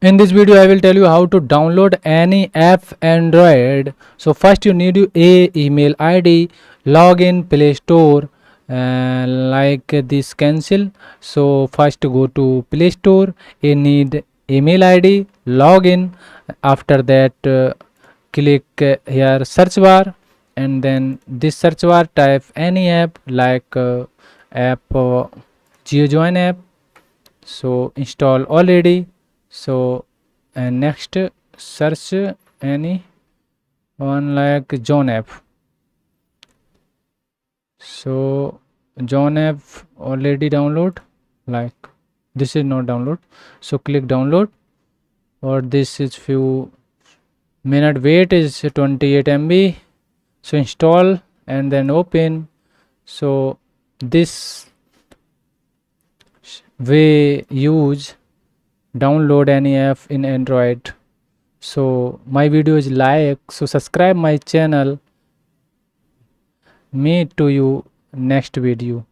In this video I will tell you how to download any app Android. So first you need a email id, log in Play Store, like this cancel. So first go to Play Store, you need email id, log in. After that click here search bar, and then this search bar type any app like app GeoJoin app. So install already. So and next search any one like John app. So John app already download, like this is not download. So click download, or this is few minute wait, is 28 MB. So install and then open. So this way use download any app in Android. So my video is like, so subscribe my channel. Meet to you next video.